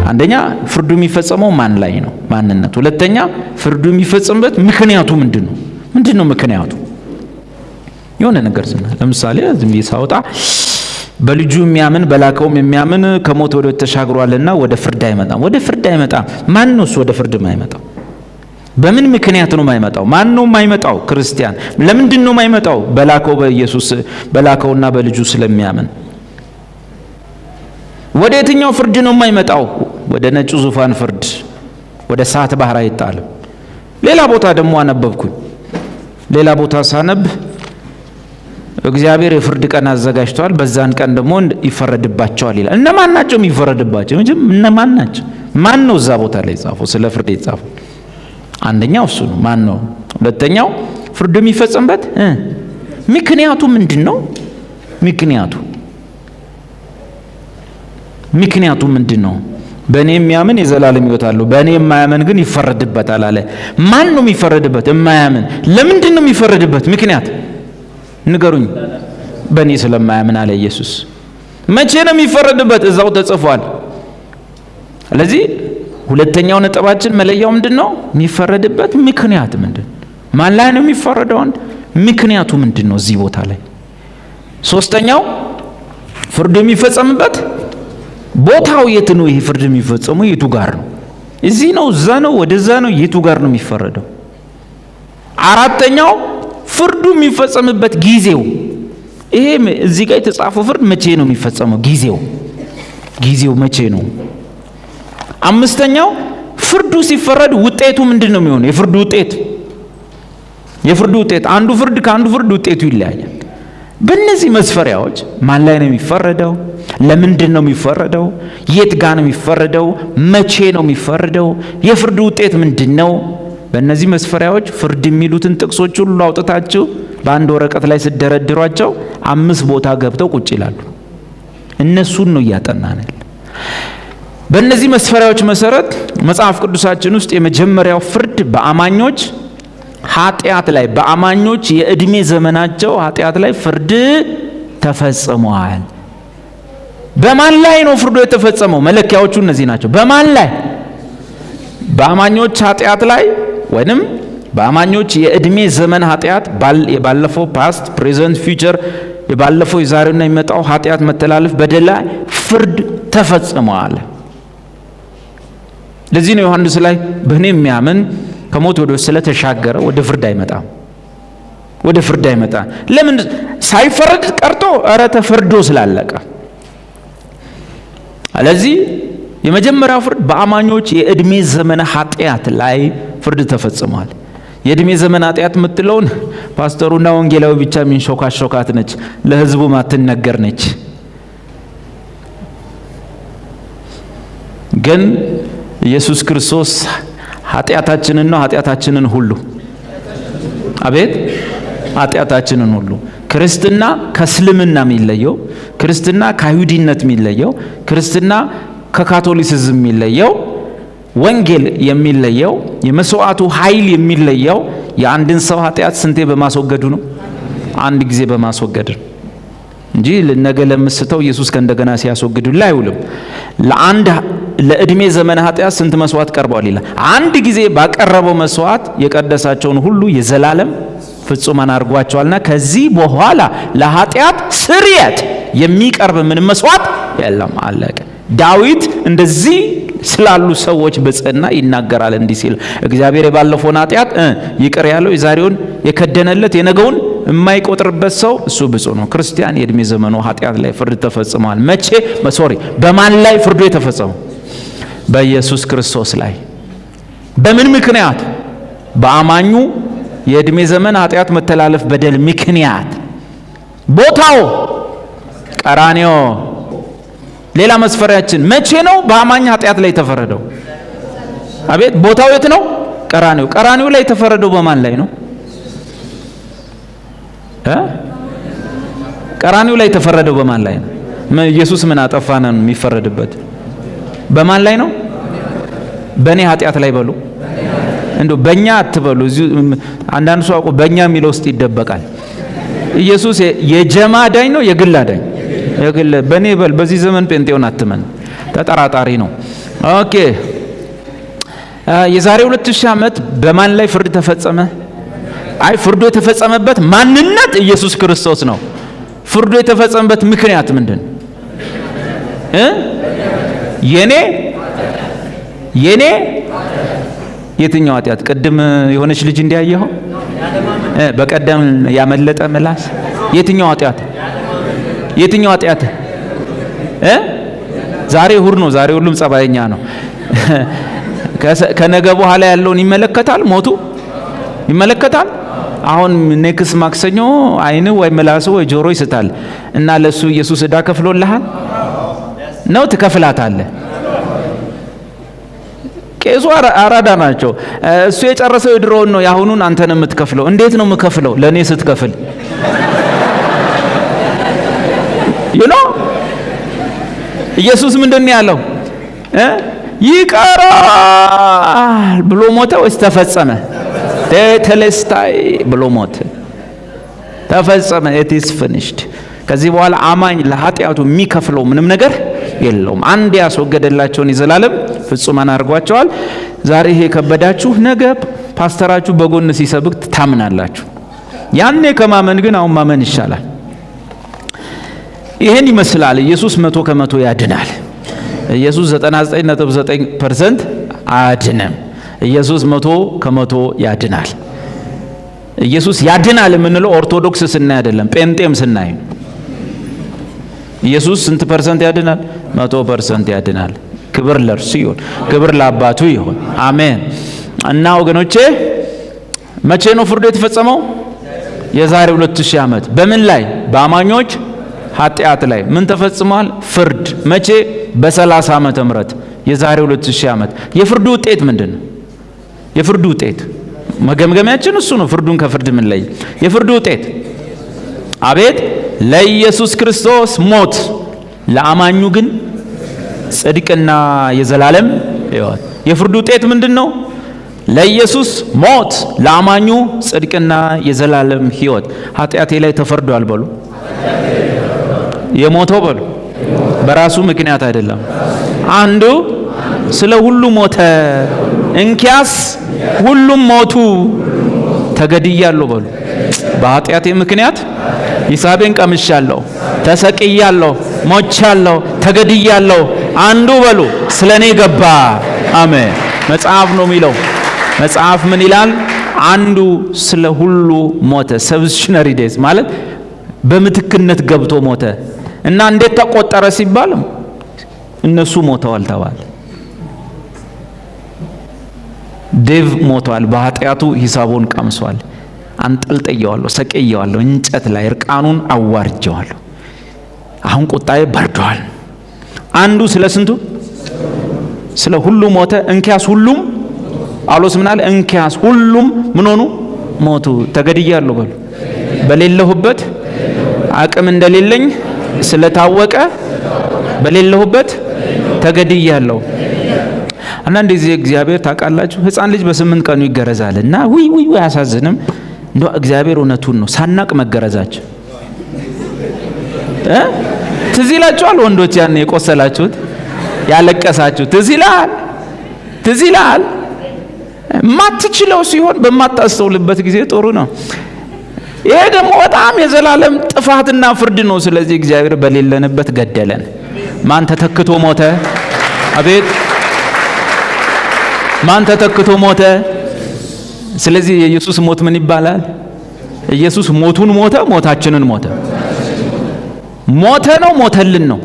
አንደኛ ፍርዱ የሚፈጸመው ማን ላይ ነው? ማንነት። ሁለተኛ ፍርዱ የሚፈጸምበት ምክንያቱ ምንድነው? ምንድነው ምክንያቱ? የሆነ ነገር ለምሳሌ ዝም ይሳውጣ በልጁ የሚያምን በላከውም የሚያምን ከሞት ወደ ተሻግሯልና ወደ ፍርድ አይመጣም። ወደ ፍርድ አይመጣም። ማን ነው ወደ ፍርድ የማይመጣው? በምን ምክንያት ነው የማይመጣው? ማን ነው የማይመጣው? ክርስቲያን። ለምንድን ነው የማይመጣው? በላከው በኢየሱስ በላከውና በልጁ ስለሚያምን። ወደ የትኛው ፍርድ ነው የማይመጣው? ወደ ነጩ ዙፋን ፍርድ፣ ወደ እሳት ባህር አይጣልም። ሌላ ቦታ ደግሞ አነበብኩኝ። ሌላ ቦታ ሳነብ እግዚአብሔር የፍርድ ቀን አዘጋጅቷል፣ በዛን ቀን ደግሞ ይፈረድባቸዋል ይላል። እነማን ናቸው የሚፈረድባቸው? እነማን ናቸው? ማን ነው እዛ ቦታ ላይ ጻፈው? ስለ ፍርድ የጻፈው አንደኛው እሱ ነው። ማን ነው? ሁለተኛው ፍርዱ የሚፈጸምበት ምክንያቱ ምንድነው? ምክንያቱ ምንድነው? በእኔ የሚያምን የዘላለም ሕይወት አለው፣ በእኔ የማያምን ግን ይፈረድበታል አለ። ማን ነው የሚፈረድበት? የማያምን። ለምንድን ነው የሚፈረድበት ምክንያት ንገሩኝ። በእኔ ስለማያምን አለ ኢየሱስ። መቼ ነው የሚፈረድበት? እዛው ተጽፏል። ስለዚህ ሁለተኛው ነጥባችን መለያው ምንድነው? የሚፈረድበት ምክንያት ምንድነው? ማን ላይ ነው የሚፈረደው? ምክንያቱ ምንድነው እዚህ ቦታ ላይ? ሶስተኛው ፍርዱ የሚፈጸምበት ቦታው የት ነው? ይሄ ፍርድ የሚፈጸመው የቱ ጋር ነው? እዚህ ነው? እዛ ነው? ወደዛ ነው? የቱ ጋር ነው የሚፈረደው? አራተኛው ፍርዱ የሚፈጸምበት ጊዜው። ይሄ እዚህ ጋር የተጻፈው ፍርድ መቼ ነው የሚፈጸመው? ጊዜው መቼ ነው? አምስተኛው ፍርዱ ሲፈረድ ውጤቱ ምንድን ነው የሚሆነው? የፍርዱ ውጤት አንዱ ፍርድ ከአንዱ ፍርድ ውጤቱ ይለያያል። በእነዚህ መስፈሪያዎች ማን ላይ ነው የሚፈረደው? ለምንድን ነው የሚፈረደው? የት ጋር ነው የሚፈረደው? መቼ ነው የሚፈረደው? የፍርዱ ውጤት ምንድን ነው? በእነዚህ መስፈሪያዎች ፍርድ የሚሉትን ጥቅሶች ሁሉ አውጥታችሁ በአንድ ወረቀት ላይ ሲደረድሯቸው 5 ቦታ ገብተው ቁጭ ይላሉ። እነሱን ነው እያጠናን። በእነዚህ መስፈሪያዎች መሰረት መጽሐፍ ቅዱሳችን ውስጥ የመጀመሪያው ፍርድ በአማኞች ኃጢአት ላይ፣ በአማኞች የእድሜ ዘመናቸው ኃጢአት ላይ ፍርድ ተፈጽሟል። በማን ላይ ነው ፍርዱ የተፈጸመው? መለኪያዎቹ እነዚህ ናቸው። በማን ላይ? በአማኞች ኃጢአት ላይ ወይንም በአማኞች የእድሜ ዘመን ኃጢአት፣ የባለፈው ፓስት፣ ፕሬዘንት፣ ፊውቸር፣ የባለፈው የዛሬውና የሚመጣው ኃጢአት፣ መተላለፍ፣ በደል ላይ ፍርድ ተፈጽሟል። ለዚህ ነው ዮሐንስ ላይ በእኔ የሚያምን ከሞት ወደ ስለተሻገረ ወደ ፍርድ አይመጣም። ለምን ሳይፈረድ ቀርቶ? ኧረ ተፈርዶ ስላለቀ። ስለዚህ የመጀመሪያው ፍርድ በአማኞች የእድሜ ዘመን ኃጢአት ላይ ፍርድ ተፈጽሟል። የእድሜ ዘመን ኃጢአት የምትለውን ፓስተሩና ወንጌላዊ ብቻ የሚንሾካሾካት ነች፣ ለህዝቡ ማትነገር ነች። ግን ኢየሱስ ክርስቶስ ኃጢአታችንን ሁሉ አቤት ኃጢአታችንን ሁሉ ክርስትና ከእስልምና የሚለየው፣ ክርስትና ከአይሁዲነት የሚለየው፣ ክርስትና ከካቶሊሲዝም የሚለየው፣ ወንጌል የሚለየው፣ የመስዋዕቱ ኃይል የሚለየው የአንድን ሰው ኃጢአት ስንቴ በማስወገዱ ነው? አንድ ጊዜ በማስወገድ እንጂ ነገ ለምስተው ኢየሱስ ከእንደገና ሲያስወግዱ ላይ አይውልም። ለእድሜ ዘመን ኃጢአት ስንት መስዋዕት ቀርቧል ይላል። አንድ ጊዜ ባቀረበው መስዋዕት የቀደሳቸውን ሁሉ የዘላለም ፍጹማን አድርጓቸዋልና ከዚህ በኋላ ለኃጢአት ስርየት የሚቀርብ ምንም መስዋዕት የለም። አለቀ። ዳዊት እንደዚህ ስላሉ ሰዎች በጽና ይናገራል እንዲህ ሲል፣ እግዚአብሔር የባለፈውን ኃጢአት ይቅር ያለው የዛሬውን የከደነለት የነገውን የማይቆጥርበት ሰው እሱ ብፁዕ ነው። ክርስቲያን የእድሜ ዘመኑ ኃጢአት ላይ ፍርድ ተፈጽሟል። መቼ? በማን ላይ ፍርዱ የተፈጸመው? በኢየሱስ ክርስቶስ ላይ። በምን ምክንያት? በአማኙ የእድሜ ዘመን ኃጢአት፣ መተላለፍ፣ በደል ምክንያት። ቦታው ቀራንዮ። ሌላ መስፈሪያችን መቼ ነው በአማኝ ኃጢአት ላይ የተፈረደው? አቤት። ቦታው የት ነው? ቀራንዮ። ቀራንዮ ላይ የተፈረደው በማን ላይ ነው? ቀራንዮ ላይ የተፈረደው በማን ላይ ነው? ኢየሱስ ምን አጠፋና ነው የሚፈረድበት? በማን ላይ ነው? በእኔ ኃጢአት ላይ በሉ። እንደው በእኛ አትበሉ። አንዳንድ ሰው አውቆ በእኛ የሚለው ውስጥ ይደበቃል። ኢየሱስ የጀማ አዳኝ ነው የግል አዳኝ? የግል። በእኔ በል። በዚህ ዘመን ጴንጤውን አትመን፣ ተጠራጣሪ ነው። ኦኬ የዛሬ 2000 ዓመት በማን ላይ ፍርድ ተፈጸመ? አይ ፍርዱ የተፈጸመበት ማንነት ኢየሱስ ክርስቶስ ነው። ፍርዱ የተፈጸመበት ምክንያት ምንድን? የኔ የትኛው ኃጢአት? ቅድም የሆነች ልጅ እንዲያየው በቀደም ያመለጠ ምላስ የትኛው ኃጢአት? የትኛው ኃጢአት? ዛሬ እሑድ ነው። ዛሬ ሁሉም ጸባየኛ ነው። ከነገ በኋላ ያለውን ይመለከታል። ሞቱ ይመለከታል። አሁን ኔክስ ማክሰኞ አይን ወይ ምላሱ ወይ ጆሮ ይስታል እና ለሱ ኢየሱስ ዕዳ ከፍሎልሃል ነው? ትከፍላታለህ። ቄሱ አራዳ ናቸው። እሱ የጨረሰው የድሮውን ነው። ያሁኑን አንተ ነው የምትከፍለው። እንዴት ነው የምከፍለው? ለኔ ስትከፍል ኢየሱስ ምንድን ነው ያለው? ይቀራል ብሎ ሞተ ወይስ ተፈጸመ? ቴቴሌስታይ ብሎ ሞተ። ተፈጸመ። it is finished። ከዚህ በኋላ አማኝ ለኃጢአቱ የሚከፍለው ምንም ነገር የለውም። አንድ ያስወገደላቸውን የዘላለም ፍጹማን አድርጓቸዋል። ዛሬ ይሄ ከበዳችሁ ነገ ፓስተራችሁ በጎን ሲሰብክ ታምናላችሁ። ያኔ ከማመን ግን አሁን ማመን ይሻላል። ይሄን ይመስላል። ኢየሱስ 100% ያድናል። ኢየሱስ 99.9% አያድንም። ኢየሱስ 100% ያድናል። ኢየሱስ ያድናል የምንለው ኦርቶዶክስ ስናይ አይደለም፣ ጴንጤም ስናይ። ኢየሱስ ስንት ፐርሰንት ያድናል? 100% ያድናል። ክብር ለእርሱ ይሁን፣ ክብር ለአባቱ ይሁን። አሜን። እና ወገኖቼ መቼ ነው ፍርዱ የተፈጸመው? የዛሬ 2000 ዓመት። በምን ላይ? በአማኞች ኃጢአት ላይ ምን ተፈጽሟል? ፍርድ። መቼ? በ30 ዓመተ ምህረት የዛሬ 2000 ዓመት። የፍርዱ ውጤት ምንድን ነው? የፍርዱ ውጤት መገምገሚያችን እሱ ነው። ፍርዱን ከፍርድ ምን ላይ? የፍርዱ ውጤት አቤት! ለኢየሱስ ክርስቶስ ሞት፣ ለአማኙ ግን ጽድቅና የዘላለም ሕይወት። የፍርዱ ውጤት ምንድን ነው? ለኢየሱስ ሞት፣ ለአማኙ ጽድቅና የዘላለም ሕይወት። ኃጢአቴ ላይ ተፈርዷል በሉ። የሞተው በሉ በራሱ ምክንያት አይደለም። አንዱ ስለ ሁሉ ሞተ፣ እንኪያስ ሁሉም ሞቱ። ተገድያለሁ በሉ። በኃጢአቴ ምክንያት ሂሳቤን ቀምሻለሁ፣ ተሰቅያለሁ፣ ሞቻለሁ፣ ተገድያለሁ። አንዱ በሉ ስለኔ ገባ። አሜን። መጽሐፍ ነው የሚለው። መጽሐፍ ምን ይላል? አንዱ ስለ ሁሉ ሞተ። ሰብስቲሽነሪ ዴዝ ማለት በምትክነት ገብቶ ሞተ። እና እንዴት ተቆጠረ ሲባል እነሱ ሞተዋል ተባለ። ዴቭ ሞቷል። በኃጢአቱ ሂሳቡን ቀምሷል። አንጠልጥየዋለሁ፣ ሰቅየዋለሁ፣ እንጨት ላይ እርቃኑን አዋርጀዋለሁ። አሁን ቁጣዬ በርዷል። አንዱ ስለ ስንቱ? ስለ ሁሉ ሞተ። እንኪያስ ሁሉም ጳውሎስ ምን አለ? እንኪያስ ሁሉም ምን ሆኑ? ሞቱ። ተገድያለሁ በሉ። በሌለሁበት አቅም እንደሌለኝ ስለታወቀ በሌለሁበት ተገድያለሁ። አንዳንድ ጊዜ እግዚአብሔር ታውቃላችሁ፣ ሕፃን ልጅ በ8 ቀኑ ይገረዛል እና ውይ አያሳዝንም? እንደው እግዚአብሔር እውነቱን ነው። ሳናቅ መገረዛችን ትዝ ይላችኋል? ወንዶች ያን የቆሰላችሁት ያለቀሳችሁት ትዝ ይላል? ማትችለው ሲሆን በማታስተውልበት ጊዜ ጥሩ ነው። ይሄ ደግሞ በጣም የዘላለም ጥፋትና ፍርድ ነው። ስለዚህ እግዚአብሔር በሌለንበት ገደለን። ማን ተተክቶ ሞተ? አቤት! ማን ተተክቶ ሞተ? ስለዚህ የኢየሱስ ሞት ምን ይባላል? ኢየሱስ ሞቱን ሞተ፣ ሞታችንን ሞተ። ሞተ ነው ሞተልን ነው።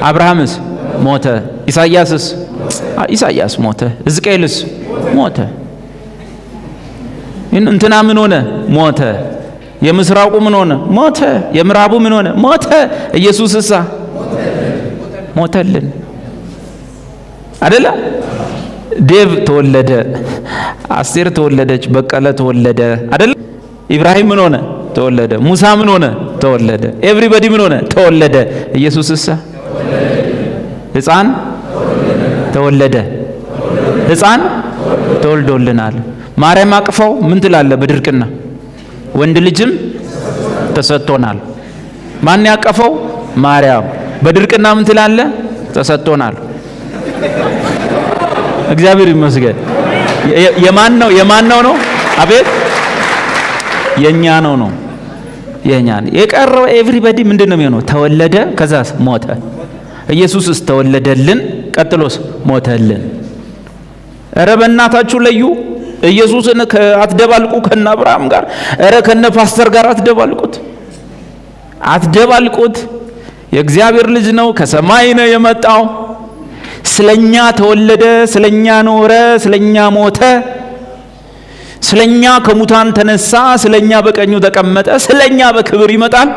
አብርሃምስ ሞተ። ኢሳይያስ ሞተ። ሕዝቅኤልስ ሞተ። እንትና ምን ሆነ? ሞተ። የምስራቁ ምን ሆነ? ሞተ። የምዕራቡ ምን ሆነ? ሞተ። ኢየሱስሳ ሞተልን አይደለ? ዴቭ ተወለደ፣ አስቴር ተወለደች፣ በቀለ ተወለደ አይደለ? ኢብራሂም ምን ሆነ? ተወለደ። ሙሳ ምን ሆነ? ተወለደ። ኤቭሪባዲ ምን ሆነ? ተወለደ። ኢየሱስሳ ሕፃን ተወለደ። ሕፃን ተወልዶልናል። ማርያም አቅፈው ምን ትላለ? በድርቅና ወንድ ልጅም ተሰጥቶናል። ማን ያቀፈው? ማርያም። በድርቅና ምን ትላለ? ተሰጥቶናል። እግዚአብሔር ይመስገን። የማን ነው? አቤት የኛ ነው። የኛ የቀረው ኤቭሪባዲ ምንድነው የሚሆነው? ተወለደ፣ ከዛስ ሞተ። ኢየሱስስ ተወለደልን፣ ቀጥሎስ ሞተልን። ኧረ በእናታችሁ ለዩ። ኢየሱስን አትደባልቁ ከነ አብርሃም ጋር፣ ኧረ ከነ ፓስተር ጋር አትደባልቁት። የእግዚአብሔር ልጅ ነው፣ ከሰማይ ነው የመጣው። ስለኛ ተወለደ፣ ስለኛ ኖረ፣ ስለኛ ሞተ፣ ስለኛ ከሙታን ተነሳ፣ ስለኛ በቀኙ ተቀመጠ፣ ስለኛ በክብር ይመጣል፣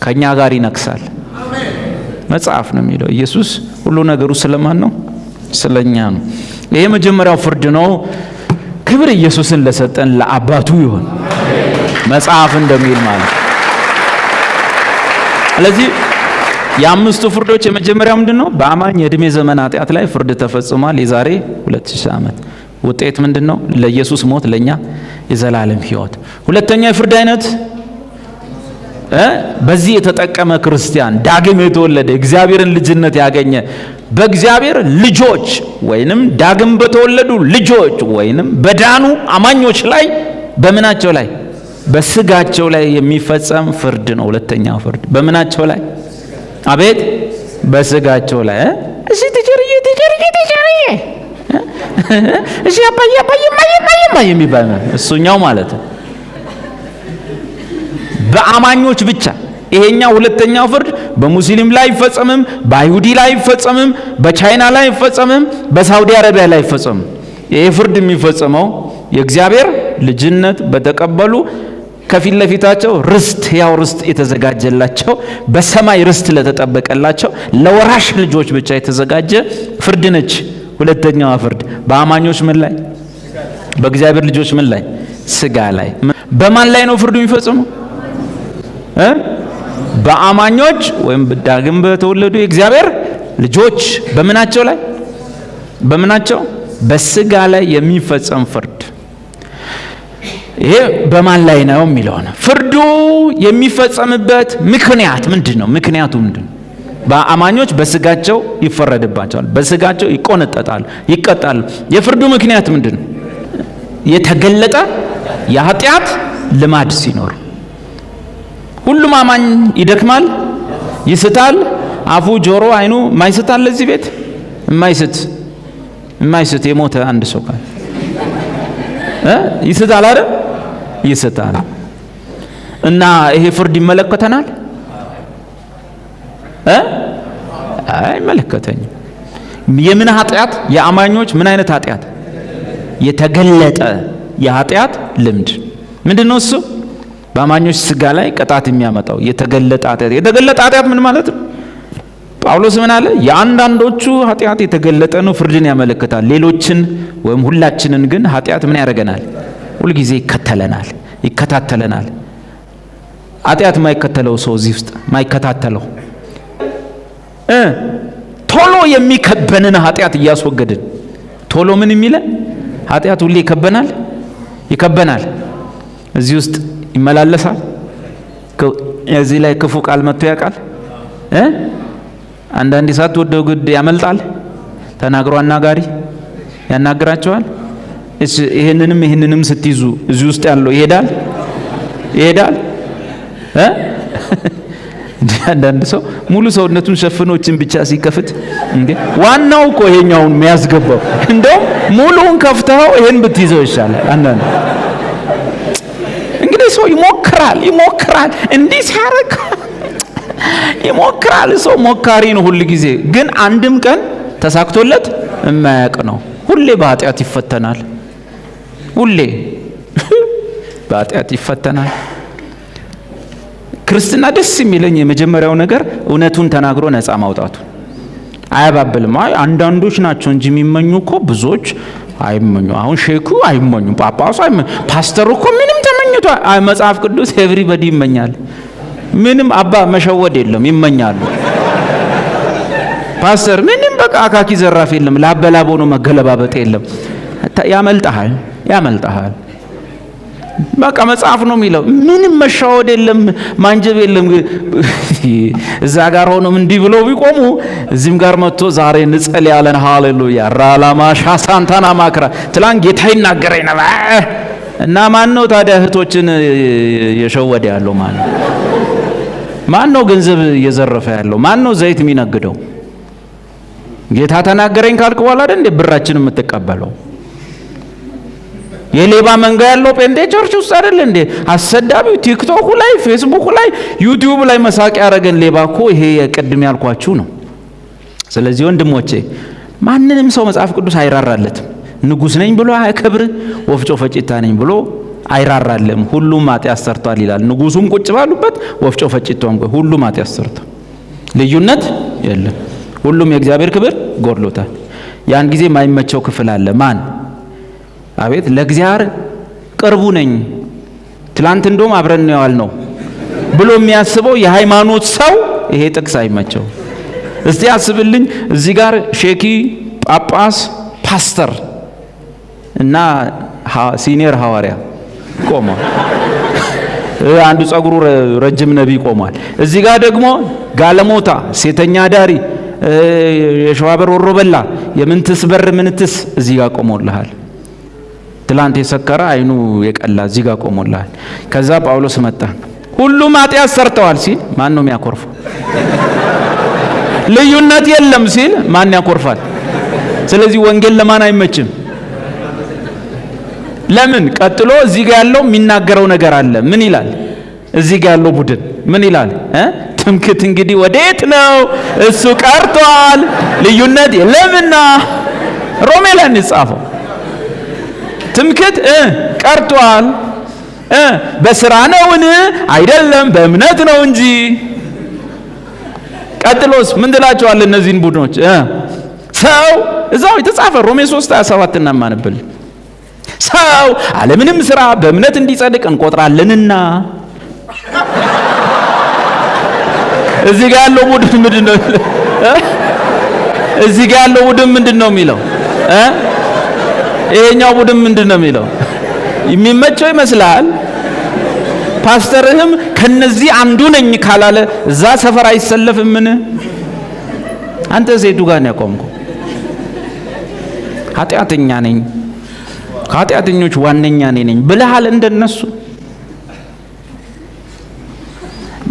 ከኛ ጋር ይነግሳል። መጽሐፍ ነው የሚለው። ኢየሱስ ሁሉ ነገሩ ስለማን ነው? ስለኛ ነው። ይሄ መጀመሪያው ፍርድ ነው። ክብር ኢየሱስን ለሰጠን ለአባቱ ይሁን፣ መጽሐፍ እንደሚል ማለት። ስለዚህ የአምስቱ ፍርዶች የመጀመሪያው ምንድነው? በአማኝ የእድሜ ዘመን ኃጢአት ላይ ፍርድ ተፈጽሟል። የዛሬ 2000 ዓመት ውጤት ምንድነው? ለኢየሱስ ሞት፣ ለኛ የዘላለም ሕይወት። ሁለተኛ የፍርድ አይነት በዚህ የተጠቀመ ክርስቲያን ዳግም የተወለደ እግዚአብሔርን ልጅነት ያገኘ በእግዚአብሔር ልጆች ወይንም ዳግም በተወለዱ ልጆች ወይንም በዳኑ አማኞች ላይ በምናቸው ላይ? በስጋቸው ላይ የሚፈጸም ፍርድ ነው። ሁለተኛው ፍርድ በምናቸው ላይ? አቤት በስጋቸው ላይ። እሺ ትጀርዬ እሺ አባዬ የሚባል እሱኛው ማለት ነው። በአማኞች ብቻ። ይሄኛው ሁለተኛው ፍርድ በሙስሊም ላይ አይፈጸምም፣ በአይሁዲ ላይ አይፈጸምም፣ በቻይና ላይ አይፈጸምም፣ በሳውዲ አረቢያ ላይ አይፈጸምም። ይሄ ፍርድ የሚፈጸመው የእግዚአብሔር ልጅነት በተቀበሉ ከፊት ለፊታቸው ርስት፣ ያው ርስት የተዘጋጀላቸው በሰማይ ርስት ለተጠበቀላቸው ለወራሽ ልጆች ብቻ የተዘጋጀ ፍርድ ነች። ሁለተኛዋ ፍርድ በአማኞች ምን ላይ? በእግዚአብሔር ልጆች ምን ላይ? ስጋ ላይ። በማን ላይ ነው ፍርዱ የሚፈጸመው? በአማኞች ወይም ዳግም በተወለዱ የእግዚአብሔር ልጆች በምናቸው ላይ? በምናቸው? በስጋ ላይ የሚፈጸም ፍርድ። ይሄ በማን ላይ ነው የሚለው ነው። ፍርዱ የሚፈጸምበት ምክንያት ምንድን ነው? ምክንያቱ ምንድን ነው? በአማኞች በስጋቸው ይፈረድባቸዋል፣ በስጋቸው ይቆነጠጣሉ፣ ይቀጣሉ። የፍርዱ ምክንያት ምንድን ነው? የተገለጠ የኃጢአት ልማድ ሲኖር። ሁሉም አማኝ ይደክማል፣ ይስታል። አፉ፣ ጆሮ፣ አይኑ ማይስታል። ለዚህ ቤት የማይስት የሞተ አንድ ሰው ካለ ይስታል አይደል? ይስታል። እና ይሄ ፍርድ ይመለከተናል? አይመለከተኝም። የምን ኃጢአት? የአማኞች ምን አይነት ኃጢአት? የተገለጠ የኃጢአት ልምድ ምንድነው እሱ? በአማኞች ስጋ ላይ ቅጣት የሚያመጣው የተገለጠ ኃጢአት። የተገለጠ ኃጢአት ምን ማለት ነው? ጳውሎስ ምን አለ? የአንዳንዶቹ ኃጢአት የተገለጠ ነው፣ ፍርድን ያመለክታል። ሌሎችን ወይም ሁላችንን ግን ኃጢአት ምን ያደርገናል? ሁልጊዜ ይከታተለናል። ኃጢአት የማይከተለው ሰው እዚህ ውስጥ ማይከታተለው ቶሎ የሚከበንን ኃጢአት እያስወገድን ቶሎ ምን የሚለን ኃጢአት ሁሌ ይከበናል። እዚህ ውስጥ ይመላለሳል። እዚህ ላይ ክፉ ቃል መጥቶ ያውቃል? አንዳንድ ሳትወደው ግድ ያመልጣል። ተናግሮ አናጋሪ ያናግራቸዋል። ይሄንንም ስትይዙ እዚህ ውስጥ ያለው ይሄዳል። አንዳንድ ሰው ሙሉ ሰውነቱን ሸፍኖችን ብቻ ሲከፍት እንዴ ዋናው እኮ ይሄኛውን የሚያስገባው እንደው ሙሉውን ከፍተው ይሄን ብትይዘው ይሻላል። አንዳንድ እንግዲህ ሰው ይሞክራል እንዲህ ሲያረግ ይሞክራል። ሰው ሞካሪ ነው ሁሉ ጊዜ፣ ግን አንድም ቀን ተሳክቶለት የማያውቅ ነው። ሁሌ በኃጢአት ይፈተናል። ክርስትና ደስ የሚለኝ የመጀመሪያው ነገር እውነቱን ተናግሮ ነፃ ማውጣቱ። አያባብልም። አንዳንዶች ናቸው እንጂ የሚመኙ እኮ ብዙዎች አይመኙ። አሁን ሼኩ አይመኙ፣ ጳጳሱ አይመኙ፣ ፓስተሩ እኮ ምንም ተመኝቶ መጽሐፍ ቅዱስ ኤቭሪባዲ ይመኛል። ምንም አባ መሸወድ የለም፣ ይመኛሉ። ፓስተር ምንም በቃ አካኪ ዘራፍ የለም፣ ላበላቦ ነው መገለባበጥ የለም። ያመልጣል። በቃ መጽሐፍ ነው የሚለው። ምንም መሻወድ የለም፣ ማንጀብ የለም። እዛ ጋር ሆኖም እንዲህ ብለው ቢቆሙ እዚህም ጋር መጥቶ ዛሬ ንጸል ያለን ሃሌሉያ ራላማ ሻሳንታና ማክራ ትላንት ጌታ ይናገረኝ ነበር እና ማን ነው ታዲያ እህቶችን የሸወደ ያለው? ማን ነው ገንዘብ እየዘረፈ ያለው? ማን ነው ዘይት የሚነግደው? ጌታ ተናገረኝ ካልክ በኋላ አይደል እንደ ብራችን የምትቀበለው? የሌባ መንጋ ያለው ጴንጤ ቸርች ውስጥ አይደል እንዴ? አሰዳቢው ቲክቶክ ላይ፣ ፌስቡክ ላይ፣ ዩቲዩብ ላይ መሳቂያ ያረገን ሌባ እኮ ይሄ የቅድም ያልኳችሁ ነው። ስለዚህ ወንድሞቼ ማንንም ሰው መጽሐፍ ቅዱስ አይራራለትም። ንጉስ ነኝ ብሎ አያከብር፣ ወፍጮ ፈጭታ ነኝ ብሎ አይራራልም። ሁሉም ኃጢአት ሰርቷል ይላል። ንጉሱም ቁጭ ባሉበት ወፍጮ ፈጭቷም ሁሉም ኃጢአት ሰርቷል። ልዩነት የለም። ሁሉም የእግዚአብሔር ክብር ጎድሎታል። ያን ጊዜ የማይመቸው ክፍል አለ። ማን? አቤት ለእግዚአብሔር ቅርቡ ነኝ ትላንት እንደውም አብረን ነው ያልነው ብሎ የሚያስበው የሃይማኖት ሰው ይሄ ጥቅስ አይመቸው። እስቲ አስብልኝ፣ እዚህ ጋር ሼኪ፣ ጳጳስ፣ ፓስተር እና ሲኒየር ሐዋርያ ቆሟል። አንዱ ጸጉሩ ረጅም ነቢይ ቆሟል። እዚህ ጋር ደግሞ ጋለሞታ፣ ሴተኛ ዳሪ፣ የሸዋበር ወሮበላ፣ የምንትስ በር ምንትስ እዚህ ጋር ቆሞልሃል። ትላንት የሰከረ አይኑ የቀላ እዚህ ጋር ቆሞልሃል። ከዛ ጳውሎስ መጣ። ሁሉም ኃጢአት ሰርተዋል ሲል ማን ነው የሚያኮርፈው? ልዩነት የለም ሲል ማን ያኮርፋል? ስለዚህ ወንጌል ለማን አይመችም? ለምን? ቀጥሎ እዚህ ጋር ያለው የሚናገረው ነገር አለ። ምን ይላል? እዚህ ጋር ያለው ቡድን ምን ይላል? ትምክህት እንግዲህ ወዴት ነው? እሱ ቀርቷል፣ ልዩነት የለምና። ሮሜ ላይ እንጻፈው ትምክህት ቀርቷል። በስራ ነውን? አይደለም፣ በእምነት ነው እንጂ። ቀጥሎስ ምን ትላቸዋል? እነዚህን ቡድኖች ሰው እዛው የተጻፈ ሮሜ 3:27 እናማንብል ሰው አለምንም ስራ በእምነት እንዲጸድቅ እንቆጥራለንና። እዚህ ጋር ያለው ቡድን ምንድነው? እዚህ ጋር ያለው ቡድን ምንድነው የሚለው? ይሄኛው ቡድን ምንድነው የሚለው? የሚመቸው ይመስላል። ፓስተርህም ከነዚህ አንዱ ነኝ ካላለ እዛ ሰፈር አይሰለፍም። ምን አንተ ሴቱ ጋር ነው ያቆምከው? ኃጢአተኛ ነኝ፣ ከኃጢአተኞች ዋነኛ ነኝ ብለሃል እንደነሱ።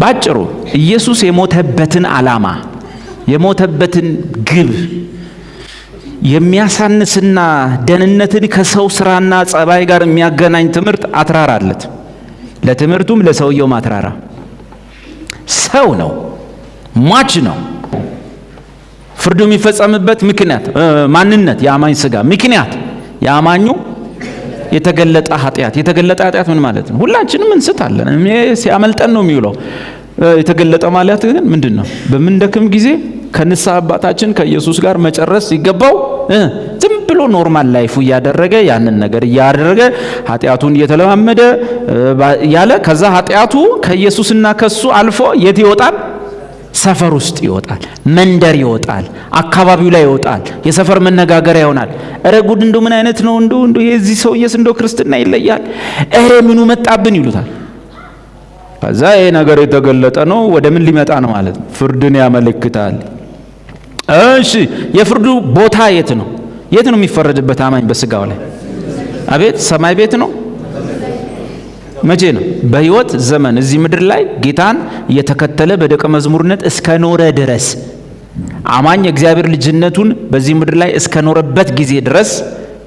ባጭሩ ኢየሱስ የሞተበትን ዓላማ የሞተበትን ግብ የሚያሳንስና ደህንነትን ከሰው ስራና ጸባይ ጋር የሚያገናኝ ትምህርት አትራራለት። ለትምህርቱም ለሰውየው ማትራራ ሰው ነው፣ ሟች ነው። ፍርዱ የሚፈጸምበት ምክንያት ማንነት፣ የአማኝ ስጋ ምክንያት፣ የአማኙ የተገለጠ ኃጢአት። የተገለጠ ኃጢአት ምን ማለት ነው? ሁላችንም እንስታለን። ሲያመልጠን ነው የሚውለው። የተገለጠ ማለት ግን ምንድነው? በምንደክም ጊዜ ከንስሐ አባታችን ከኢየሱስ ጋር መጨረስ ሲገባው ዝም ብሎ ኖርማል ላይፉ እያደረገ ያንን ነገር እያደረገ ኃጢአቱን እየተለማመደ ያለ ከዛ ኃጢአቱ ከኢየሱስና ከሱ አልፎ የት ይወጣል? ሰፈር ውስጥ ይወጣል፣ መንደር ይወጣል፣ አካባቢው ላይ ይወጣል፣ የሰፈር መነጋገሪያ ይሆናል። እረ ጉድ እንደው ምን አይነት ነው እንደው የዚህ ሰውዬስ እንደው ክርስትና ይለያል፣ እረ ምኑ መጣብን ይሉታል። ከዛ ይሄ ነገር የተገለጠ ነው። ወደ ምን ሊመጣ ነው ማለት ነው? ፍርድን ያመለክታል። እሺ የፍርዱ ቦታ የት ነው? የት ነው የሚፈረድበት አማኝ በስጋው ላይ? አቤት ሰማይ ቤት ነው። መቼ ነው? በህይወት ዘመን እዚህ ምድር ላይ ጌታን እየተከተለ በደቀ መዝሙርነት እስከ ኖረ ድረስ አማኝ እግዚአብሔር ልጅነቱን በዚህ ምድር ላይ እስከ ኖረበት ጊዜ ድረስ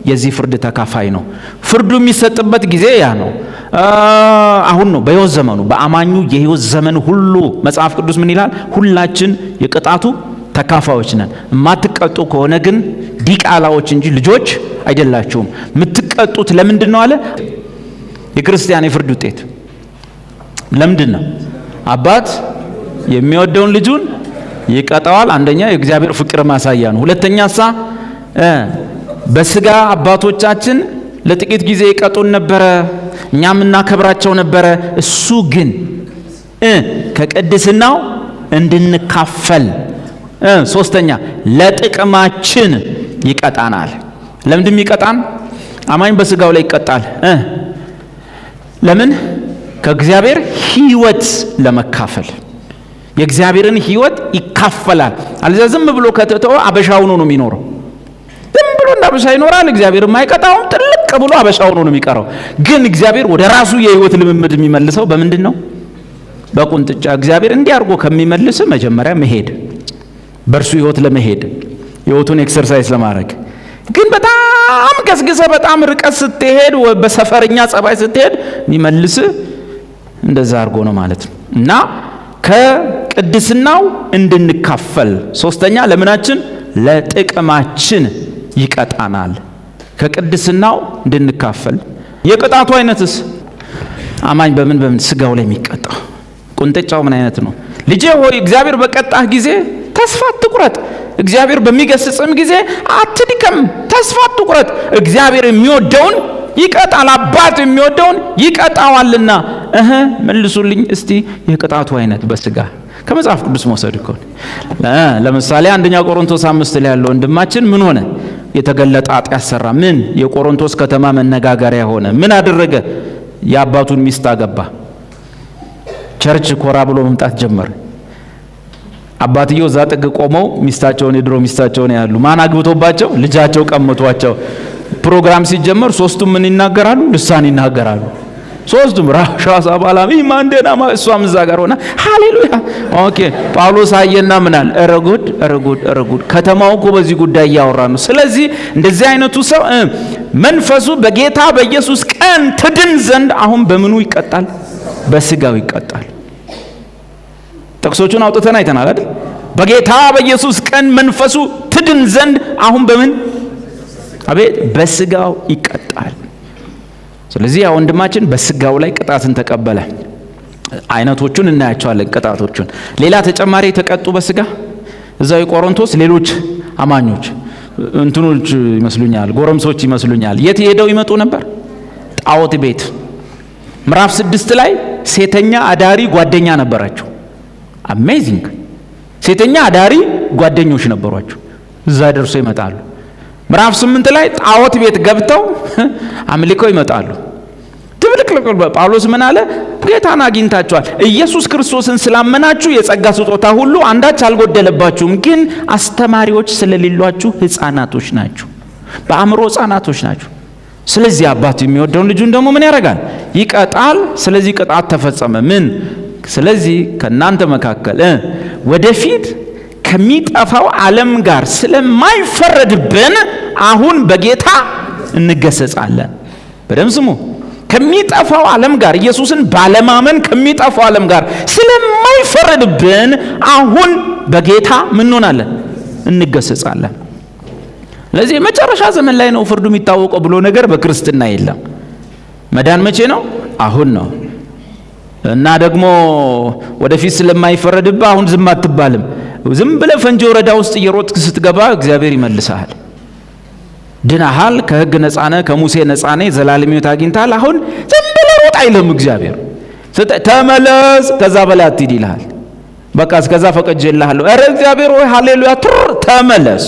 የዚህ ፍርድ ተካፋይ ነው። ፍርዱ የሚሰጥበት ጊዜ ያ ነው። አሁን ነው በህይወት ዘመኑ፣ በአማኙ የህይወት ዘመን ሁሉ መጽሐፍ ቅዱስ ምን ይላል? ሁላችን የቅጣቱ ተካፋዮች ነን። የማትቀጡ ከሆነ ግን ዲቃላዎች እንጂ ልጆች አይደላችሁም። የምትቀጡት ለምንድን ነው አለ? የክርስቲያን የፍርድ ውጤት ለምንድን ነው? አባት የሚወደውን ልጁን ይቀጣዋል። አንደኛ የእግዚአብሔር ፍቅር ማሳያ ነው። ሁለተኛ በስጋ አባቶቻችን ለጥቂት ጊዜ ይቀጡን ነበረ፣ እኛም እናከብራቸው ነበረ። እሱ ግን ከቅድስናው እንድንካፈል ሶስተኛ ለጥቅማችን ይቀጣናል። ለምንድን ይቀጣን? አማኝ በስጋው ላይ ይቀጣል። ለምን? ከእግዚአብሔር ሕይወት ለመካፈል። የእግዚአብሔርን ሕይወት ይካፈላል። አለዚያ ዝም ብሎ ከተተው አበሻ ሆኖ ነው የሚኖረው። ዝም ብሎ እንዳበሻ ይኖራል። እግዚአብሔር የማይቀጣው ጥልቅ ብሎ አበሻ ሆኖ ነው የሚቀረው። ግን እግዚአብሔር ወደ ራሱ የሕይወት ልምምድ የሚመልሰው በምንድን ነው? በቁንጥጫ። እግዚአብሔር እንዲህ አድርጎ ከሚመልስ መጀመሪያ መሄድ፣ በእርሱ ሕይወት ለመሄድ ሕይወቱን ኤክሰርሳይዝ ለማድረግ። ግን በጣም ገስግሰ በጣም ርቀት ስትሄድ በሰፈርኛ ጸባይ ስትሄድ የሚመልስ እንደዛ አድርጎ ነው ማለት ነው። እና ከቅድስናው እንድንካፈል፣ ሶስተኛ ለምናችን? ለጥቅማችን ይቀጣናል። ከቅድስናው እንድንካፈል። የቅጣቱ አይነትስ? አማኝ በምን ስጋው ላይ የሚቀጣው ቁንጥጫው ምን አይነት ነው? ልጄ ሆይ እግዚአብሔር በቀጣህ ጊዜ ተስፋ አትቁረጥ። እግዚአብሔር በሚገስጽም ጊዜ አትድከም፣ ተስፋ አትቁረጥ። እግዚአብሔር የሚወደውን ይቀጣል፣ አባት የሚወደውን ይቀጣዋልና። መልሱልኝ እስቲ የቅጣቱ አይነት በስጋ ከመጽሐፍ ቅዱስ መውሰድ እኮ። ለምሳሌ አንደኛ ቆሮንቶስ 5 ላይ ያለው ወንድማችን ምን ሆነ? የተገለጠ ኃጢአት ሰራ። ምን? የቆሮንቶስ ከተማ መነጋገሪያ ሆነ። ምን አደረገ? የአባቱን ሚስት አገባ። ቸርች ኮራ ብሎ መምጣት ጀመረ። አባትየው እዛ ጥግ ቆመው ሚስታቸውን የድሮ ሚስታቸውን ያሉ ማን አግብቶባቸው ልጃቸው ቀምቷቸው። ፕሮግራም ሲጀመር ሶስቱም ምን ይናገራሉ? ልሳን ይናገራሉ። ሶስቱም ራሻሳ ባላሚ ማንደና እሷም እዛ ጋር ሆና ሃሌሉያ። ኦኬ ጳውሎስ አየና ምናል ረጉድ ከተማው እኮ በዚህ ጉዳይ እያወራ ነው። ስለዚህ እንደዚህ አይነቱ ሰው መንፈሱ በጌታ በኢየሱስ ቀን ትድን ዘንድ አሁን በምኑ ይቀጣል? በስጋው ይቀጣል። ጥቅሶቹን አውጥተን አይተናል አይደል? በጌታ በኢየሱስ ቀን መንፈሱ ትድን ዘንድ አሁን በምን? አቤት በስጋው ይቀጣል። ስለዚህ ያ ወንድማችን በስጋው ላይ ቅጣትን ተቀበለ። አይነቶቹን እናያቸዋለን ቅጣቶቹን። ሌላ ተጨማሪ የተቀጡ በስጋ እዛው የቆሮንቶስ ሌሎች አማኞች እንትኖች ይመስሉኛል፣ ጎረምሶች ይመስሉኛል። የት ሄደው ይመጡ ነበር? ጣዖት ቤት። ምዕራፍ 6 ላይ ሴተኛ አዳሪ ጓደኛ ነበራቸው። አሜዚንግ! ሴተኛ አዳሪ ጓደኞች ነበሯቸው። እዛ ደርሶ ይመጣሉ። ምዕራፍ 8 ላይ ጣዖት ቤት ገብተው አምልከው ይመጣሉ። ትብልቅልቅ። ጳውሎስ ምን አለ? ጌታን አግኝታችኋል፣ ኢየሱስ ክርስቶስን ስላመናችሁ የጸጋ ስጦታ ሁሉ አንዳች አልጎደለባችሁም፣ ግን አስተማሪዎች ስለሌሏችሁ ሕፃናቶች ናችሁ፣ በአእምሮ ሕፃናቶች ናችሁ። ስለዚህ አባት የሚወደውን ልጁን ደግሞ ምን ያደርጋል? ይቀጣል። ስለዚህ ቅጣት ተፈጸመ። ምን? ስለዚህ ከእናንተ መካከል ወደፊት ከሚጠፋው ዓለም ጋር ስለማይፈረድብን አሁን በጌታ እንገሰጻለን። በደም ስሙ። ከሚጠፋው ዓለም ጋር ኢየሱስን ባለማመን ከሚጠፋው ዓለም ጋር ስለማይፈረድብን አሁን በጌታ ምን ሆናለን? እንገሰጻለን። ስለዚህ መጨረሻ ዘመን ላይ ነው ፍርዱ የሚታወቀው ብሎ ነገር በክርስትና የለም። መዳን መቼ ነው? አሁን ነው። እና ደግሞ ወደፊት ስለማይፈረድብህ አሁን ዝም አትባልም። ዝም ብለህ ፈንጂ ወረዳ ውስጥ እየሮጥክ ስትገባ እግዚአብሔር ይመልስሃል። ድናሃል፣ ከሕግ ነፃነ፣ ከሙሴ ነፃነ፣ ዘላለም ሕይወት አግኝተሃል። አሁን ዝም ብለህ ሮጥ አይልም እግዚአብሔር። ተመለስ፣ ከዛ በላይ አትሂድ ይልሃል። በቃ እስከዛ ፈቅጄልሃለሁ። ኧረ እግዚአብሔር ሆይ ሃሌሉያ፣ ተመለስ።